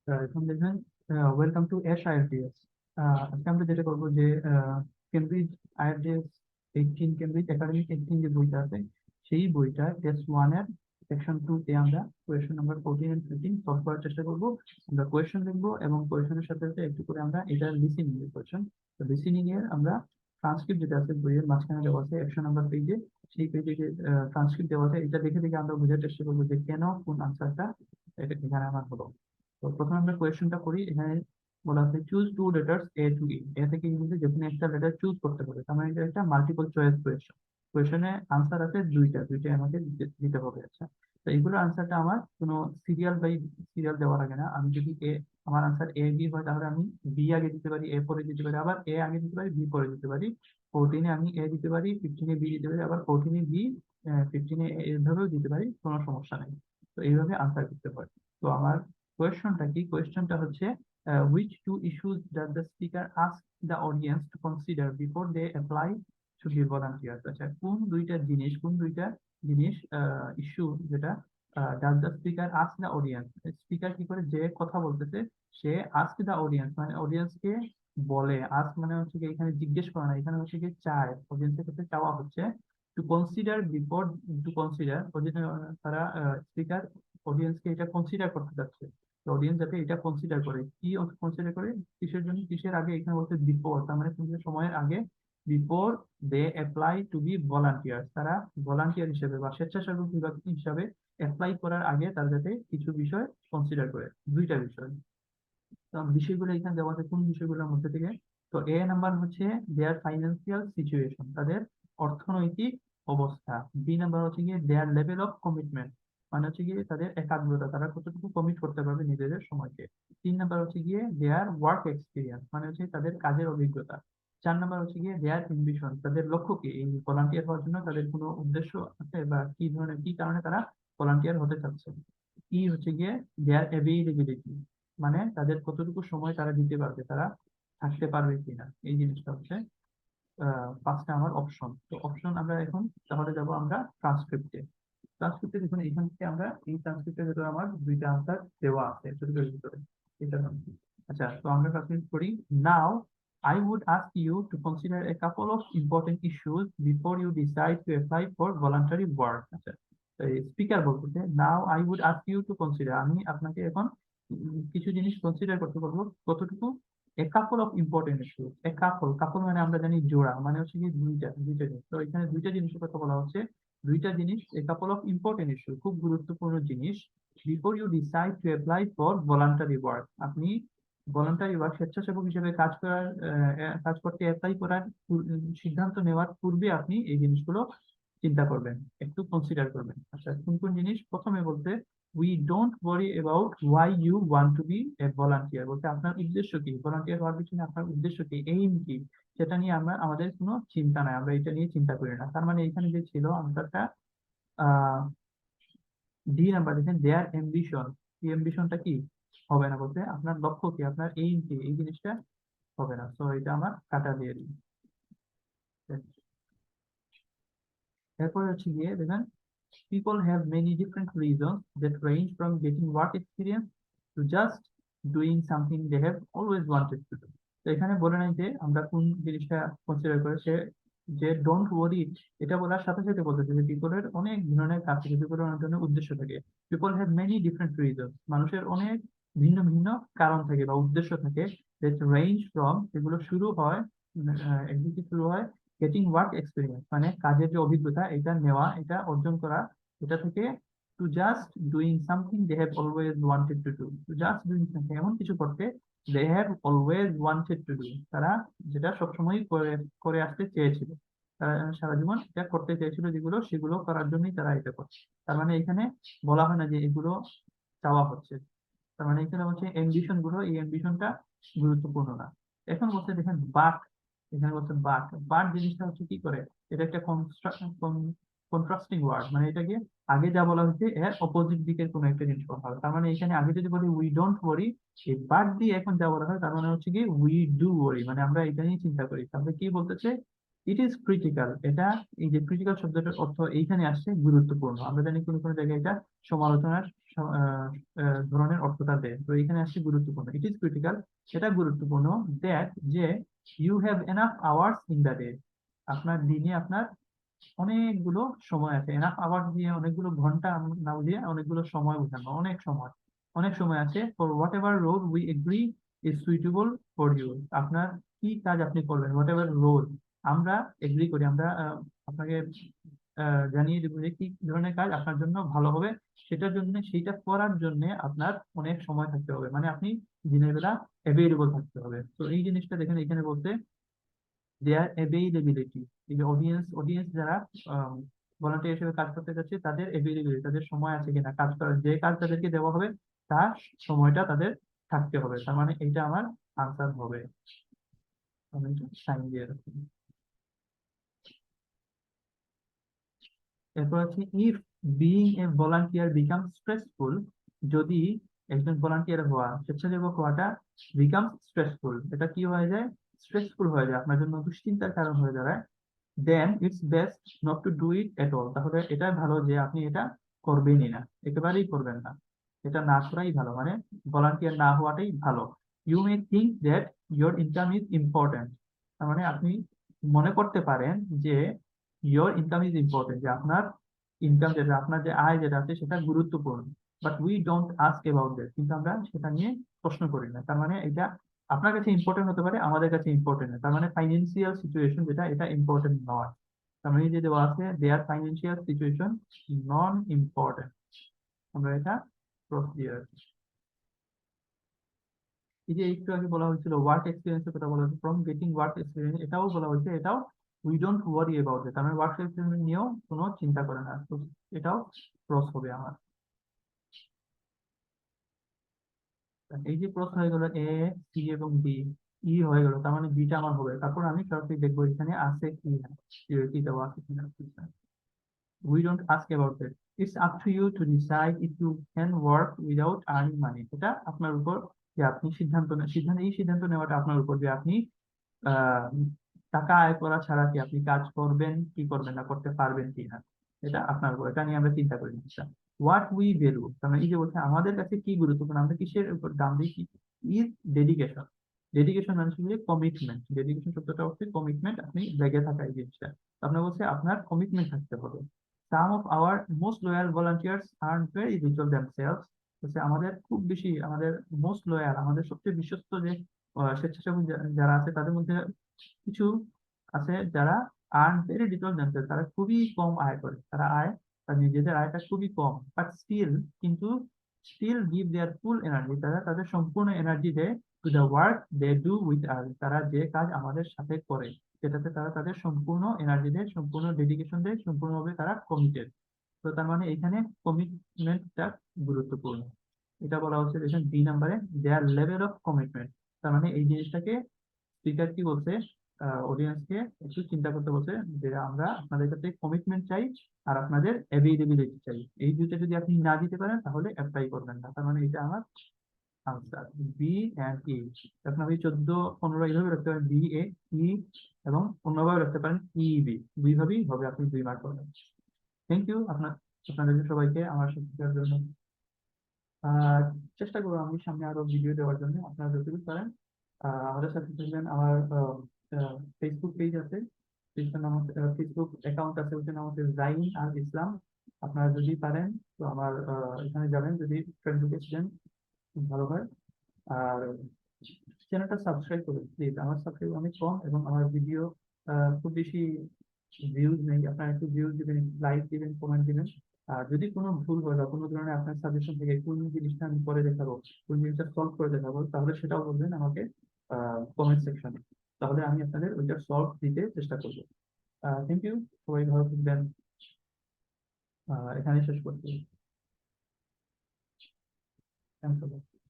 এখন দেখবেন, welcome to HILTS। আজকে আমরা যেটা করবো যে কেমব্রিজ IELTS 18, কেমব্রিজ একাডেমিক 18 যে বইটা আছে, সেই বইটা টেস্ট 1 এর সেকশন 2 তে আমরা কোয়েশ্চন নাম্বার 14 এন্ড 15 সলভ করার চেষ্টা করবো। আমরা কোয়েশ্চন লিখবো এবং কোয়েশ্চনের সাথে সাথে একটু করে আমরা এটা লিসেনিং এর কোয়েশ্চন, তো লিসেনিং এর আমরা ট্রান্সক্রিপ্ট যেটা আছে বইয়ের মাঝখানে দেওয়া আছে 100 নাম্বার পেজে, সেই পেজে যে ট্রান্সক্রিপ্ট দেওয়া আছে, এটা দেখে দেখে আমরা বোঝার চেষ্টা করবো যে কেন কোন আনসারটা এটা এখানে আমার হলো। তো প্রথমে আমরা কোয়েশ্চনটা করি। এখানে বলা আছে choose two letters A to E, A থেকে ই মধ্যে যে কোনো একটা লেটার চুজ করতে হবে। তার মানে এটা একটা মাল্টিপল চয়েস কোয়েশ্চন। কোয়েশ্চনে আনসার আছে দুইটাই আমাকে দিতে দিতে হবে। আচ্ছা, তো এইগুলোর আনসারটা আমার কোনো সিরিয়াল বাই সিরিয়াল দেওয়া লাগে না। আমি যদি আমার আনসার বি হয়, তাহলে আমি বি আগে দিতে পারি, এ পরে দিতে পারি, আবার এ আগে দিতে পারি, বি পরে দিতে পারি। 14-এ আমি এ দিতে পারি, 15-এ বি দিতে পারি, আবার 14-এ বি, 15-এ এভাবেও দিতে পারি, কোনো সমস্যা নেই। তো এইভাবে আনসার করতে পারি। তো আমার কোয়েশ্চনটা কি? কোয়েশ্চনটা হচ্ছে which two issues does the speaker ask the audience to consider before they apply to be volunteers? আচ্ছা, কোন দুইটা জিনিস ইস্যু যেটা does the speaker ask the audience, speaker কি করে, যে কথা বলতেছে সে ask the audience মানে অডিয়েন্সকে বলে। ask মানে হচ্ছে কি এখানে জিজ্ঞেস করা না, এখানে হচ্ছে কি চায়, অডিয়েন্সের কাছে চাওয়া হচ্ছে two consider before, two consider তারা স্পিকার অডিয়েন্সকে এটা কনসিডার করতে চাচ্ছে। অডিয়েন্স যাতে এটা কনসিডার করে, কি কনসিডার করে, কিসের জন্য, কিসের আগে, এখানে বলতে বিফোর, তার মানে কোন সময়ের আগে, before they apply to be volunteer, তারা ভলান্টিয়ার হিসেবে বা স্বেচ্ছাসেবক বিভাগ হিসাবে অ্যাপ্লাই করার আগে তারা যাতে কিছু বিষয় কনসিডার করে, দুইটা বিষয়। তো বিষয়গুলো এখানে দেওয়া আছে কোন বিষয়গুলোর মধ্যে থেকে। তো এ নাম্বার হচ্ছে দেয়ার ফাইন্যান্সিয়াল সিচুয়েশন, তাদের অর্থনৈতিক অবস্থা। বি নাম্বার হচ্ছে গিয়ে দেয়ার লেভেল অফ কমিটমেন্ট, মানে হচ্ছে গিয়ে তাদের একাগ্রতা, তারা কতটুকু কমিট করতে পারবে নিজেদের সময়কে। 3 নাম্বার হচ্ছে গিয়ে দেয়ার ওয়ার্ক এক্সপিরিয়েন্স, মানে হচ্ছে তাদের কাজের অভিজ্ঞতা। 4 নাম্বার হচ্ছে গিয়ে দেয়ার এম্বিশন, তাদের লক্ষ্য কি, এই ভলান্টিয়ার হওয়ার জন্য তাদের কোনো উদ্দেশ্য আছে বা কি ধরনের, কি কারণে তারা ভলান্টিয়ার হতে চাচ্ছে। ই হচ্ছে গিয়ে দেয়ার অ্যাভেইলেবিলিটি, মানে তাদের কতটুকু সময় তারা দিতে পারবে, তারা থাকতে পারবে কিনা, এই জিনিসটা হচ্ছে 5টা আমার অপশন। তো অপশন আমরা এখন তাহলে যাব আমরা ট্রান্সক্রিপ্টে। ট্রান্সক্রিপ্টে দেখুন, এখান থেকে আমরা এই ট্রান্সক্রিপ্টের ভিতরে আমার দুইটা আনসার দেওয়া আছে এটুকুর ভিতরে, এটা আচ্ছা, তো আমরা ট্রান্সক্রিপ্ট করি। নাও I would ask you to consider a couple of important issues before you decide to apply for voluntary work. আচ্ছা, স্পিকার বলতেছে now I would ask you to consider, আমি আপনাকে এখন কিছু জিনিস কনসিডার করতে বলবো। কতটুকু? A couple of important issue. A couple, couple মানে আমরা জানি জোড়া, মানে হচ্ছে কি দুইটা দুইটা জিনিস। তো এখানে দুইটা জিনিসের কথা বলা হচ্ছে, দুইটা জিনিস, a couple of important issue, খুব গুরুত্বপূর্ণ জিনিস। Before you decide to apply for voluntary work, আপনি ভলান্টারি ওয়ার্ক স্বেচ্ছাসেবক হিসেবে কাজ করতে অ্যাপ্লাই করার সিদ্ধান্ত নেওয়ার পূর্বে আপনি এই জিনিসগুলো চিন্তা করবেন, একটু কনসিডার করবেন। আচ্ছা, কোন কোন জিনিস? প্রথমে বলতে we don't worry about why you want to be a volunteer, বলতে আপনার উদ্দেশ্য কি, ভলান্টিয়ার হওয়ার পিছনে আপনার উদ্দেশ্য কি, এইম কি, সেটা নিয়ে আমাদের কোনো চিন্তা নাই, আমরা এটা নিয়ে চিন্তা করি না। তার মানে এখানে যে ছিল আনসারটা, আহ ডি নাম্বার দেখেন, দেয়ার অ্যাম্বিশন, এই অ্যাম্বিশনটা কি হবে না, বলতে আপনার লক্ষ্য কি, আপনার এইম কি, এই জিনিসটা হবে না। তো এটা আমার কাটা দিয়ে দিই। এরপরে হচ্ছে গিয়ে দেখেন, people have many different reasons that range from getting work experience to just doing something they have always wanted to do. তো এখানে বলে নাই যে আমরা কোন জিনিসটা কনসিডার করে, সে যে ডোন্ট ওয়ারি, এটা বলার সাথে সাথে বলতেছে যে পিপলের অনেক ধরনের কাজ থাকে, পিপলের অনেক ধরনের উদ্দেশ্য থাকে। People have many different reasons, মানুষের অনেক ভিন্ন ভিন্ন কারণ থাকে বা উদ্দেশ্য থাকে। that range from, এগুলো শুরু হয়, একদিকে শুরু হয় গেটিং ওয়ার্ক এক্সপিরিয়েন্স, মানে কাজের যে অভিজ্ঞতা এটা নেওয়া, এটা অর্জন করা, এটা থেকে to just doing something they have always wanted to do, to just doing something, এমন কিছু করতে they have always wanted to do, তারা যেটা সবসময় করে করে আসতে চেয়েছিল, তারা সারা জীবন এটা করতে চেয়েছিল, যেগুলো সেগুলো করার জন্যই তারা এটা করছে। তার মানে এখানে বলা হয় না যে এগুলো চাওয়া হচ্ছে, তার মানে এখানে হচ্ছে অ্যাম্বিশন গুলো, এই অ্যাম্বিশনটা গুরুত্বপূর্ণ না। এখন বলতে দেখেন বাট, এখানে বলছে বাট, বাট জিনিসটা হচ্ছে কি করে, এটা একটা কন্ট্রাস্টিং ওয়ার্ড, মানে এটাকে আগে যা বলা হচ্ছে এর অপোজিট দিকের কোনো একটা জিনিস বলা হবে। তার মানে এখানে আগে যদি বলি উই ডোন্ট ওয়ারি, এই বাট দিয়ে এখন যা বলা হয় তার মানে হচ্ছে কি উই ডু ওয়ারি, মানে আমরা এটা নিয়ে চিন্তা করি। তাহলে কি বলতেছে, ইট ইজ ক্রিটিক্যাল, এটা এই যে ক্রিটিক্যাল শব্দটার অর্থ এইখানে আসছে গুরুত্বপূর্ণ। আমরা জানি কোনো কোনো জায়গায় এটা সমালোচনার ধরনের অর্থটা দেয়, তো এখানে আসছে গুরুত্বপূর্ণ। ইট ইজ ক্রিটিক্যাল, এটা গুরুত্বপূর্ণ, দ্যাট যে you have enough hours in the day, আপনার দিনে আপনার অনেকগুলো সময় আছে। এনাফ আওয়ার্স দিয়ে অনেকগুলো ঘন্টা না বুঝিয়ে অনেকগুলো সময় বোঝানো, অনেক সময়, অনেক সময় আছে। For whatever role we agree is suitable for you, আপনার কি কাজ আপনি করবেন, হোয়াট এভার রোল আমরা এগ্রি করি, আমরা আপনাকে জানিয়ে দেবো যে কি ধরনের কাজ আপনার জন্য ভালো হবে, সেটার জন্য, সেইটা করার জন্য আপনার অনেক সময় থাকতে হবে, মানে আপনি দিনের বেলা অ্যাভেলেবল থাকতে হবে। তো এই জিনিসটা দেখেন এখানে বলতে, দেয়ার অ্যাভেইলেবিলিটি, এই যে অডিয়েন্স যারা ভলান্টিয়ার হিসেবে কাজ করতে যাচ্ছে তাদের অ্যাভেইলেবিলিটি, তাদের সময় আছে কিনা কাজ করার, যে কাজ তাদেরকে দেওয়া হবে তার সময়টা তাদের থাকতে হবে। তার মানে এইটা আমার আনসার হবে। আমি সাইন দিয়ে রাখি। এরপর আছে if being a volunteer become stressful, যদি একজন ভলান্টিয়ার হওয়া, স্বেচ্ছাসেবক হওয়াটা বিকাম স্ট্রেসফুল, এটা কি হয়ে যায়, স্ট্রেসফুল হয়ে যায়, আপনার জন্য দুশ্চিন্তার কারণ হয়ে দাঁড়ায়, then it's best not to do it at all, তাহলে এটা ভালো যে আপনি এটা করবেনই না, একেবারেই করবেন না, এটা না করাই ভালো, মানে ভলান্টিয়ার না হওয়াটাই ভালো। You may think that your income is important, তার মানে আপনি মনে করতে পারেন যে ইয়োর ইনকাম ইজ ইম্পর্টেন্ট, যে আপনার ইনকাম যেটা, আপনার যে আয় যেটা আছে সেটা গুরুত্বপূর্ণ, but we don't ask about that, কিন্তু আমরা সেটা নিয়ে প্রশ্ন করি না। তার মানে এটা আপনার কাছে ইম্পর্টেন্ট হতে পারে, আমাদের কাছে ইম্পর্টেন্ট না, তার মানে ফাইন্যান্সিয়াল সিচুয়েশন যেটা, এটা ইম্পর্টেন্ট নয়। তার মানে এই যে দেওয়া আছে দেয়ার ফাইন্যান্সিয়াল সিচুয়েশন নন ইম্পর্টেন্ট, আমরা এটা ক্রস দিয়ে রাখি। এই যে একটু আগে বলা হয়েছিল ওয়ার্ক এক্সপিরিয়েন্সের কথা বলা হয়েছে, ফ্রম গেটিং ওয়ার্ক এক্সপিরিয়েন্স, এটাও বলা হয়েছে, এটাও we don't worry about it, তার মানে ওয়ার্ক এক্সপিরিয়েন্স নিয়েও কোনো চিন্তা করে না, তো এটাও ক্রস হবে আমার। এই যে ক্রস হয়ে গেল এ, সি এবং ডি, ই হয়ে গেল, তার মানে বিটা আমার হবে। তারপর আমি সরাসরি দেখবো এখানে আছে কি না, কি দেওয়া আছে কিনা। We don't ask about that. It's up to you to decide if you can work without earning money. এটা আপনার উপর, যে আপনি সিদ্ধান্ত নেওয়াটা আপনার উপর, যে আপনি আহ টাকা আয় করা ছাড়া কি আপনি কাজ করবেন কি করবেন না, করতে পারবেন কি না, এটা আপনার উপর, এটা নিয়ে আমরা চিন্তা করি না। হোয়াট উই ভ্যালু, তার মানে এই যে বলছে আমাদের কাছে কি গুরুত্বপূর্ণ, আমরা কিসের উপর দাম দিই, ইজ ডেডিকেশন। ডেডিকেশন মানে হচ্ছে কমিটমেন্ট, ডেডিকেশন শব্দটা হচ্ছে কমিটমেন্ট, আপনি লেগে থাকা এই জিনিসটা, আপনার বলছে আপনার কমিটমেন্ট থাকতে হবে। Some of our most loyal volunteers aren't very ritual themselves. হচ্ছে আমাদের খুব বেশি, আমাদের মোস্ট লয়াল, আমাদের সবচেয়ে বিশ্বস্ত যে স্বেচ্ছাসেবক যারা আছে তাদের মধ্যে কিছু আছে যারা আর্ন ভেরি লিটল themselves, তারা খুবই কম আয় করে, তারা আয়, তার নিজেদের আয়টা খুবই কম, বাট স্টিল, কিন্তু still give their full energy, তারা তাদের সম্পূর্ণ এনার্জি দেয় to the work they do with us, তারা যে কাজ আমাদের সাথে করে সেটাতে তারা তাদের সম্পূর্ণ এনার্জি দেয়, সম্পূর্ণ ডেডিকেশন দেয়, সম্পূর্ণভাবে তারা কমিটেড। তো তার মানে এখানে কমিটমেন্টটা গুরুত্বপূর্ণ। এটা বলা হচ্ছে দেখেন বি নাম্বারে, দেয়ার লেভেল অফ কমিটমেন্ট, তার মানে এই জিনিসটাকে স্পিকার কি বলছে, অডিয়েন্সকে একটু চিন্তা করতে বলছে, যে আমরা আপনাদের কাছে কমিটমেন্ট চাই আর আপনাদের অ্যাভেইলেবিলিটি চাই, এই দুইটা যদি আপনি না দিতে পারেন তাহলে অ্যাপ্লাই করবেন না। তার মানে এটা আমার আনসার, বি অ্যান্ড ই। এখন আপনি 14, 15 এইভাবে রাখতে পারেন, বি এ, ই, এবং অন্যভাবে রাখতে পারেন ই বি, দুইভাবেই হবে, আপনি 2 মার্ক পাবেন। থ্যাংক ইউ আপনাদের সবাইকে আমার সাথে থাকার জন্য। আহ চেষ্টা করবো আমি সামনে আরো ভিডিও দেওয়ার জন্য, আপনারা যতটুকু পারেন আমাদের সাথে থাকবেন। আমার ফেসবুক পেজ আছে, ফেসবুক অ্যাকাউন্ট আছে, ওটার নাম হচ্ছে জাইন আল ইসলাম। আপনারা যদি পারেন তো আমার এখানে যাবেন, যদি ফ্রেন্ড রিকোয়েস্ট দেন খুব ভালো হয়। আর চ্যানেলটা সাবস্ক্রাইব করুন প্লিজ, আমার সাবস্ক্রাইব অনেক কম এবং আমার ভিডিও খুব বেশি ভিউজ নেই, আপনারা একটু ভিউজ দিবেন, লাইক দিবেন, কমেন্ট দিবেন। আর যদি কোনো ভুল হয় বা কোনো ধরনের আপনার সাজেশন থেকে কোন জিনিসটা আমি করে দেখাবো, কোন জিনিসটা সলভ করে দেখাবো, তাহলে সেটাও বলবেন আমাকে কমেন্ট সেকশনে, তাহলে আমি আপনাদের ওইটা সলভ দিতে চেষ্টা করবো। থ্যাংক ইউ, সবাই ভালো থাকবেন। এখানে শেষ করছি। Thank you.